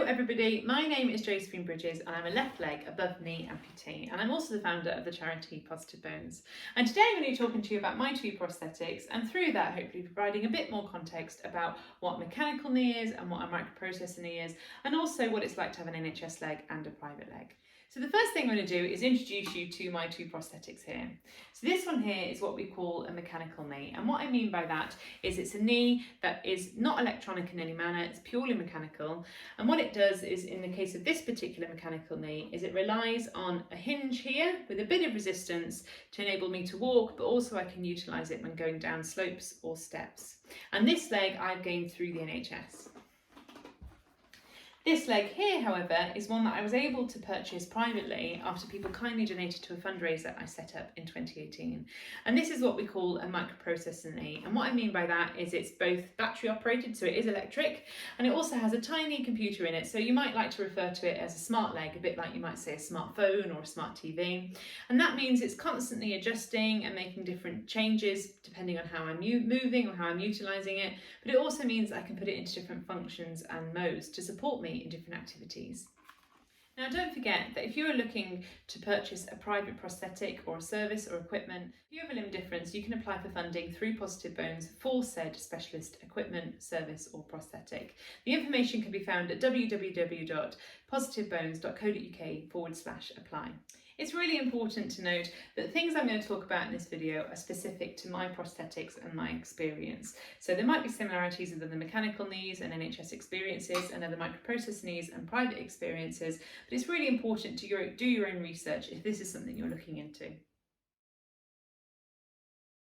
everybody, my name is Josephine Bridges and I'm a left leg above knee amputee, and I'm also the founder of the charity Positive Bones. And today I'm going to be talking to you about my two prosthetics, and through that hopefully providing a bit more context about what a mechanical knee is and what a microprocessor knee is, and also what it's like to have an NHS leg and a private leg. So the first thing I'm going to do is introduce you to my two prosthetics here. So this one here is what we call a mechanical knee, and what I mean by that is it's a knee that is not electronic in any manner, it's purely mechanical. And what it does is, in the case of this particular mechanical knee, is it relies on a hinge here with a bit of resistance to enable me to walk, but also I can utilise it when going down slopes or steps. And this leg I've gained through the NHS. This leg here, however, is one that I was able to purchase privately after people kindly donated to a fundraiser I set up in 2018. And this is what we call a microprocessor knee. And what I mean by that is it's both battery operated, so it is electric, and it also has a tiny computer in it. So you might like to refer to it as a smart leg, a bit like you might say a smartphone or a smart TV. And that means it's constantly adjusting and making different changes depending on how I'm moving or how I'm utilising it. But it also means I can put it into different functions and modes to support me in different activities. Now, don't forget that if you're looking to purchase a private prosthetic or a service or equipment, if you have a limb difference, you can apply for funding through Positive Bones for said specialist equipment, service or prosthetic. The information can be found at www.positivebones.co.uk/apply. It's really important to note that things I'm going to talk about in this video are specific to my prosthetics and my experience. So there might be similarities with other mechanical knees and NHS experiences and other microprocessor knees and private experiences, but it's really important to do your own research if this is something you're looking into.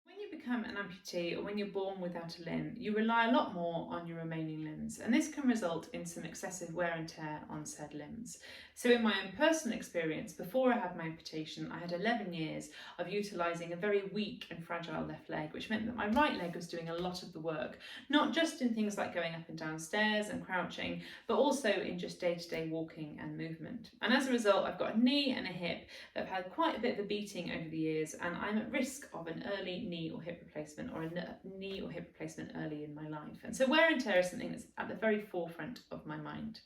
When you become an amputee, or when you're born without a limb, you rely a lot more on your remaining limbs, and this can result in some excessive wear and tear on said limbs. So in my own personal experience, before I had my amputation, I had 11 years of utilising a very weak and fragile left leg, which meant that my right leg was doing a lot of the work, not just in things like going up and down stairs and crouching, but also in just day-to-day walking and movement. And as a result, I've got a knee and a hip that have had quite a bit of a beating over the years, and I'm at risk of an early knee or hip replacement, or a knee or hip replacement early in my life. And so wear and tear is something that's at the very forefront of my mind.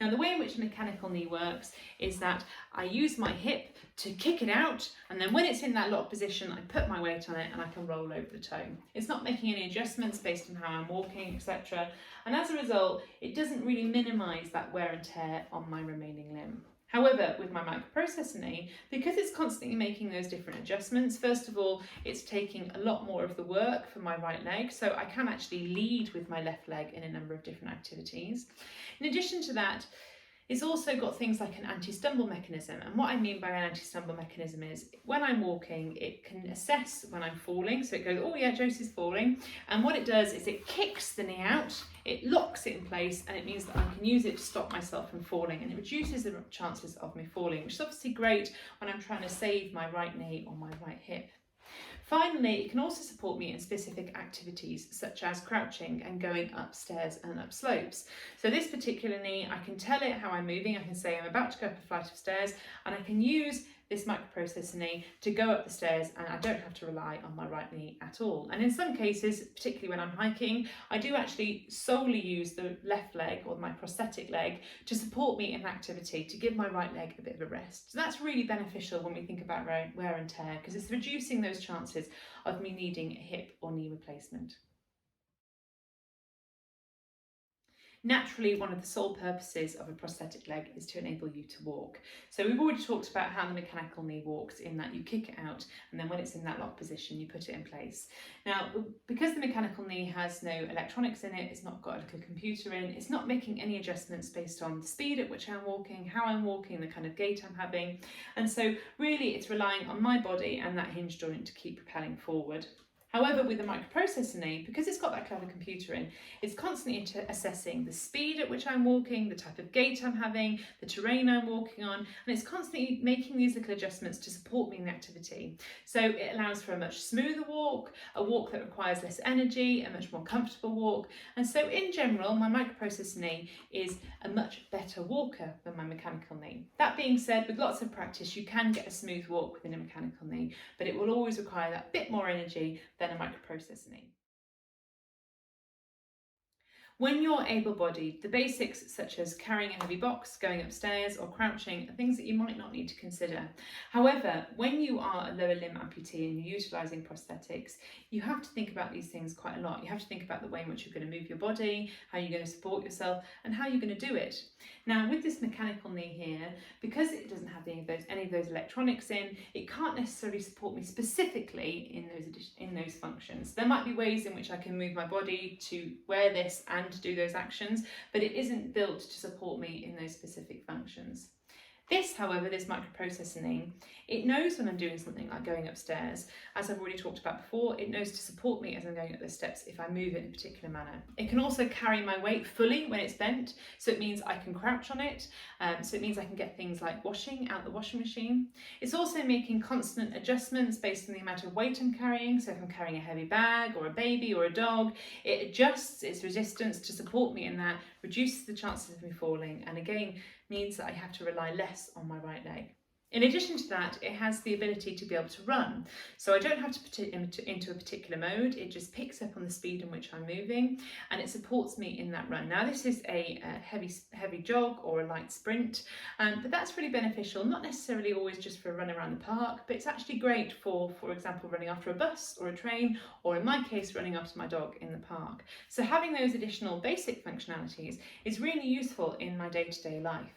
Now, the way in which a mechanical knee works is that I use my hip to kick it out, and then when it's in that locked position, I put my weight on it and I can roll over the toe. It's not making any adjustments based on how I'm walking, etc. And as a result, it doesn't really minimise that wear and tear on my remaining limb. However, with my microprocessor knee, because it's constantly making those different adjustments, first of all, it's taking a lot more of the work for my right leg, so I can actually lead with my left leg in a number of different activities. In addition to that, it's also got things like an anti-stumble mechanism, and what I mean by an anti-stumble mechanism is when I'm walking, it can assess when I'm falling, so it goes, oh yeah, Josie's falling, and what it does is it kicks the knee out, it locks it in place, and it means that I can use it to stop myself from falling, and it reduces the chances of me falling, which is obviously great when I'm trying to save my right knee or my right hip. Finally, it can also support me in specific activities such as crouching and going upstairs and up slopes. So this particular knee, I can tell it how I'm moving. I can say I'm about to go up a flight of stairs, and I can use this microprocessor knee to go up the stairs, and I don't have to rely on my right knee at all. And in some cases, particularly when I'm hiking, I do actually solely use the left leg or my prosthetic leg to support me in activity, to give my right leg a bit of a rest. So that's really beneficial when we think about wear and tear, because it's reducing those chances of me needing a hip or knee replacement. Naturally, one of the sole purposes of a prosthetic leg is to enable you to walk. So we've already talked about how the mechanical knee walks, in that you kick it out, and then when it's in that locked position, you put it in place. Now, because the mechanical knee has no electronics in it, it's not got a little computer in, it's not making any adjustments based on the speed at which I'm walking, how I'm walking, the kind of gait I'm having. And so really it's relying on my body and that hinge joint to keep propelling forward. However, with the microprocessor knee, because it's got that clever computer in, it's constantly assessing the speed at which I'm walking, the type of gait I'm having, the terrain I'm walking on, and it's constantly making these little adjustments to support me in the activity. So it allows for a much smoother walk, a walk that requires less energy, a much more comfortable walk. And so in general, my microprocessor knee is a much better walker than my mechanical knee. That being said, with lots of practice, you can get a smooth walk within a mechanical knee, but it will always require that bit more energy than a microprocessor knee. When you're able-bodied, the basics such as carrying a heavy box, going upstairs or crouching are things that you might not need to consider. However, when you are a lower limb amputee and you're utilising prosthetics, you have to think about these things quite a lot. You have to think about the way in which you're going to move your body, how you're going to support yourself and how you're going to do it. Now with this mechanical knee here, because it doesn't have any of those electronics in, it can't necessarily support me specifically in those functions. There might be ways in which I can move my body to wear this and to do those actions, but it isn't built to support me in those specific functions. This, however, this microprocessor knee, it knows when I'm doing something like going upstairs. As I've already talked about before, it knows to support me as I'm going up the steps if I move it in a particular manner. It can also carry my weight fully when it's bent, so it means I can crouch on it, so it means I can get things like washing out the washing machine. It's also making constant adjustments based on the amount of weight I'm carrying, so if I'm carrying a heavy bag or a baby or a dog, it adjusts its resistance to support me in that, reduces the chances of me falling, and again, means that I have to rely less on my right leg. In addition to that, it has the ability to be able to run. So I don't have to put it into a particular mode, it just picks up on the speed in which I'm moving and it supports me in that run. Now this is a heavy jog or a light sprint, but that's really beneficial, not necessarily always just for a run around the park, but it's actually great for example, running after a bus or a train, or in my case, running after my dog in the park. So having those additional basic functionalities is really useful in my day-to-day life.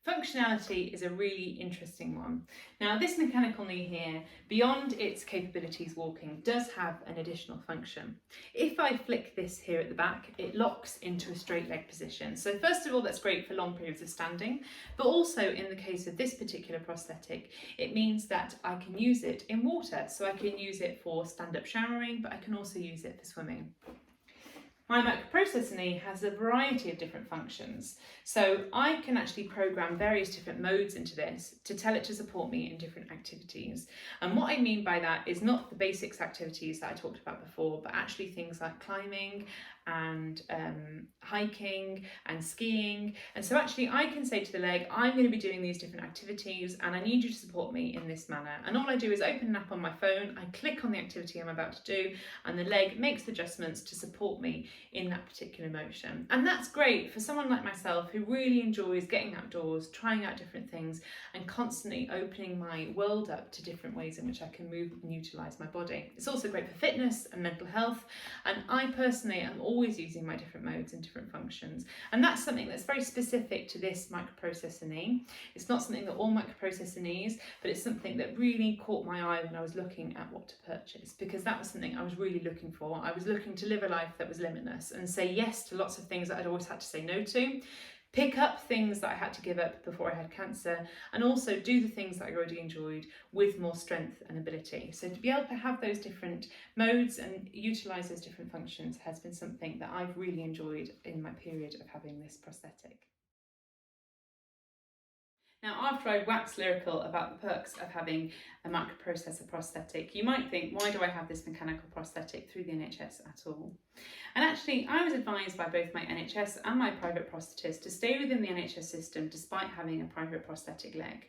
Functionality is a really interesting one. Now this mechanical knee here, beyond its capabilities walking, does have an additional function. If I flick this here at the back, it locks into a straight leg position. So first of all, that's great for long periods of standing, but also in the case of this particular prosthetic, it means that I can use it in water. So I can use it for stand-up showering, but I can also use it for swimming. My microprocessor knee has a variety of different functions, so I can actually program various different modes into this to tell it to support me in different activities. And what I mean by that is not the basics activities that I talked about before, but actually things like climbing and hiking and skiing. And so actually I can say to the leg, I'm going to be doing these different activities and I need you to support me in this manner. And all I do is open an app on my phone, I click on the activity I'm about to do, and the leg makes the adjustments to support me in that particular motion. And that's great for someone like myself who really enjoys getting outdoors, trying out different things and constantly opening my world up to different ways in which I can move and utilise my body. It's also great for fitness and mental health, and I personally am always using my different modes and different functions, and that's something that's very specific to this microprocessor knee. It's not something that all microprocessor knees, but it's something that really caught my eye when I was looking at what to purchase, because that was something I was really looking for. I was looking to live a life that was limitless and say yes to lots of things that I'd always had to say no to, pick up things that I had to give up before I had cancer, and also do the things that I already enjoyed with more strength and ability. So to be able to have those different modes and utilise those different functions has been something that I've really enjoyed in my period of having this prosthetic. Now, after I wax lyrical about the perks of having a microprocessor prosthetic, you might think, why do I have this mechanical prosthetic through the NHS at all? And actually, I was advised by both my NHS and my private prosthetist to stay within the NHS system despite having a private prosthetic leg.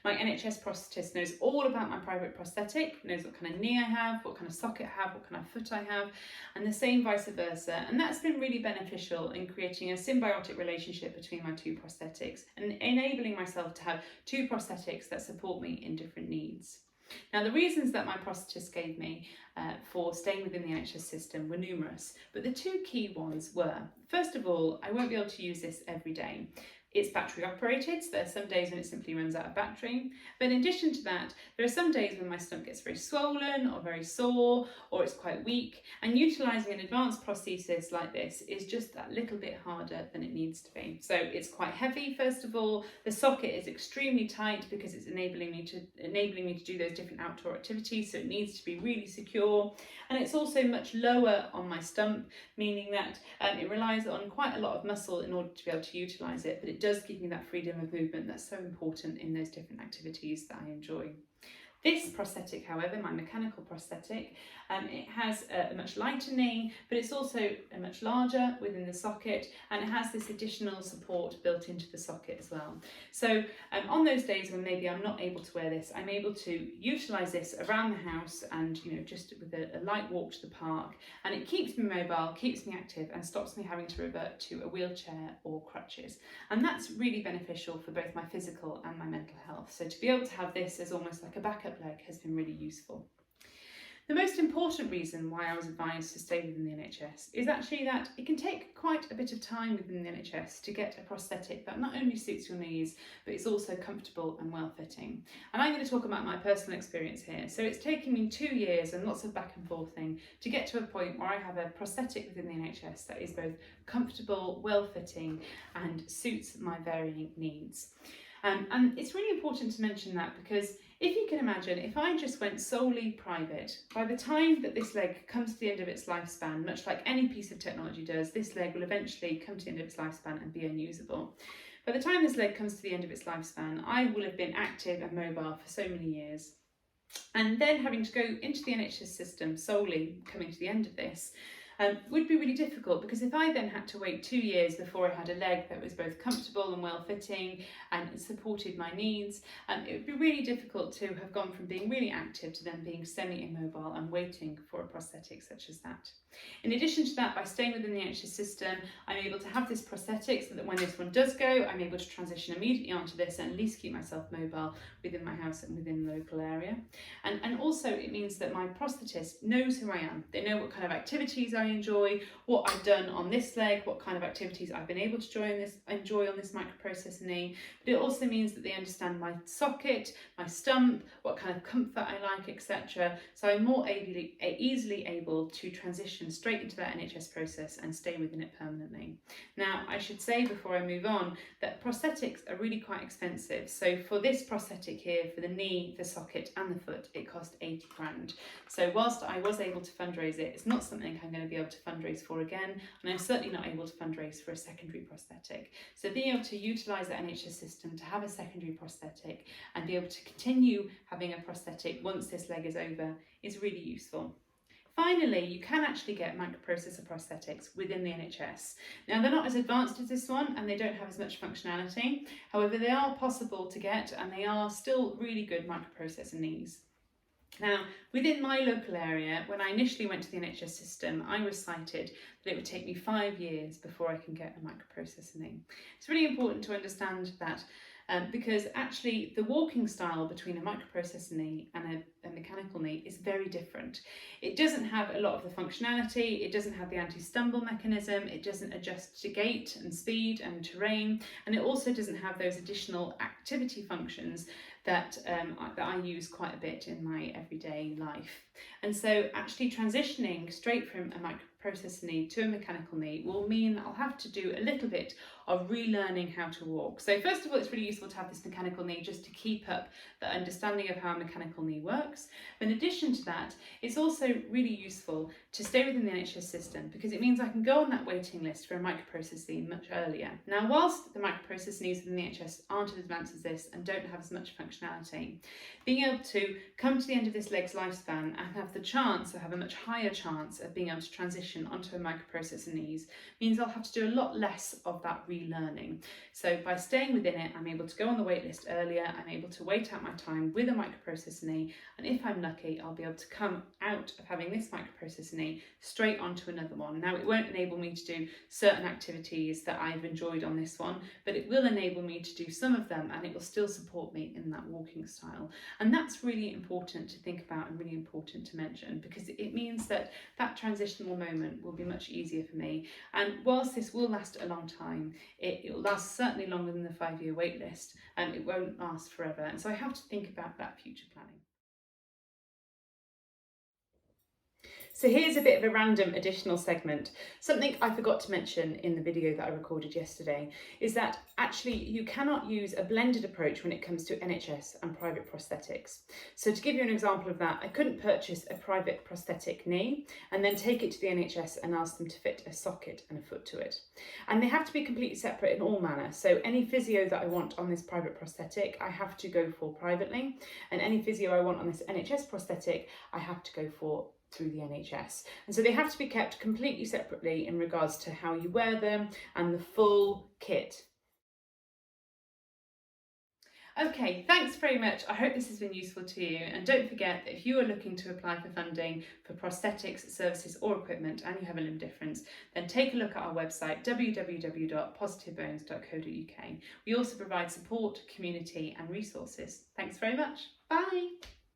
My NHS prosthetist knows all about my private prosthetic, knows what kind of knee I have, what kind of socket I have, what kind of foot I have, and the same vice versa. And that's been really beneficial in creating a symbiotic relationship between my two prosthetics and enabling myself to have two prosthetics that support me in different needs. Now, the reasons that my prosthetist gave me for staying within the NHS system were numerous, but the two key ones were, first of all, I won't be able to use this every day. It's battery operated, so there are some days when it simply runs out of battery. But in addition to that, there are some days when my stomach gets very swollen or very sore, or it's quite weak, and utilising an advanced prosthesis like this is just that little bit harder than it needs to be. So it's quite heavy, first of all. The socket is extremely tight because it's enabling me to do those different outdoor activities, so it needs to be really secure. And it's also much lower on my stump, meaning that it relies on quite a lot of muscle in order to be able to utilise it, but it does give me that freedom of movement that's so important in those different activities that I enjoy. This prosthetic, however, my mechanical prosthetic, it has a much lighter knee, but it's also a much larger within the socket, and it has this additional support built into the socket as well. So on those days when maybe I'm not able to wear this, I'm able to utilise this around the house and just with a light walk to the park, and it keeps me mobile, keeps me active, and stops me having to revert to a wheelchair or crutches. And that's really beneficial for both my physical and my mental health. So to be able to have this as almost like a backup leg has been really useful. The most important reason why I was advised to stay within the NHS is actually that it can take quite a bit of time within the NHS to get a prosthetic that not only suits your needs, but is also comfortable and well-fitting. And I'm going to talk about my personal experience here. So it's taken me 2 years and lots of back and forthing to get to a point where I have a prosthetic within the NHS that is both comfortable, well-fitting, and suits my varying needs. And it's really important to mention that because if you can imagine, if I just went solely private, by the time that this leg comes to the end of its lifespan, much like any piece of technology does, this leg will eventually come to the end of its lifespan and be unusable. By the time this leg comes to the end of its lifespan, I will have been active and mobile for so many years. And then having to go into the NHS system solely coming to the end of this, would be really difficult, because if I then had to wait 2 years before I had a leg that was both comfortable and well-fitting and supported my needs, it would be really difficult to have gone from being really active to then being semi-immobile and waiting for a prosthetic such as that. In addition to that, by staying within the NHS system, I'm able to have this prosthetic so that when this one does go, I'm able to transition immediately onto this and at least keep myself mobile within my house and within the local area. And also it means that my prosthetist knows who I am. They know what kind of activities I enjoy, what I've done on this leg, what kind of activities I've been able to enjoy on this microprocessor knee. But it also means that they understand my socket, my stump, what kind of comfort I like, etc. So I'm more easily able to transition straight into that NHS process and stay within it permanently. Now, I should say before I move on that prosthetics are really quite expensive. So for this prosthetic here, for the knee, the socket and the foot, it cost 80 grand. So whilst I was able to fundraise it, it's not something I'm going to be able to fundraise for again, and I'm certainly not able to fundraise for a secondary prosthetic. So being able to utilise the NHS system to have a secondary prosthetic and be able to continue having a prosthetic once this leg is over is really useful. Finally, you can actually get microprocessor prosthetics within the NHS. Now, they're not as advanced as this one and they don't have as much functionality. However, they are possible to get and they are still really good microprocessor knees. Now, within my local area, when I initially went to the NHS system, I was cited that it would take me 5 years before I can get a microprocessor knee. It's really important to understand that because actually the walking style between a microprocessor knee and a mechanical knee is very different. It doesn't have a lot of the functionality, it doesn't have the anti-stumble mechanism, it doesn't adjust to gait and speed and terrain, and it also doesn't have those additional activity functions that I use quite a bit in my everyday life. And so actually transitioning straight from a microprocessor knee to a mechanical knee will mean that I'll have to do a little bit of relearning how to walk. So first of all, it's really useful to have this mechanical knee just to keep up the understanding of how a mechanical knee works. But in addition to that, it's also really useful to stay within the NHS system because it means I can go on that waiting list for a microprocessor knee much earlier. Now, whilst the microprocessor knees within the NHS aren't as advanced as this and don't have as much functionality, being able to come to the end of this leg's lifespan and have the chance, or have a much higher chance of being able to transition onto a microprocessor knees means I'll have to do a lot less of that relearning. So by staying within it, I'm able to go on the wait list earlier, I'm able to wait out my time with a microprocessor knee, and if I'm lucky, I'll be able to come out of having this microprocessor knee straight onto another one. Now, it won't enable me to do certain activities that I've enjoyed on this one, but it will enable me to do some of them, and it will still support me in that walking style. And that's really important to think about and really important to mention, because it means that that transitional moment will be much easier for me. And whilst this will last a long time, it will last certainly longer than the 5-year wait list, and it won't last forever. And so I have to think about that future planning. So here's a bit of a random additional segment. Something I forgot to mention in the video that I recorded yesterday is that actually you cannot use a blended approach when it comes to NHS and private prosthetics. So to give you an example of that, I couldn't purchase a private prosthetic knee and then take it to the NHS and ask them to fit a socket and a foot to it. And they have to be completely separate in all manner. So any physio that I want on this private prosthetic, I have to go for privately, and any physio I want on this NHS prosthetic, I have to go for through the NHS. And so they have to be kept completely separately in regards to how you wear them and the full kit. Okay, thanks very much. I hope this has been useful to you. And don't forget that if you are looking to apply for funding for prosthetics, services or equipment and you have a limb difference, then take a look at our website www.positivebones.co.uk. We also provide support, community and resources. Thanks very much. Bye.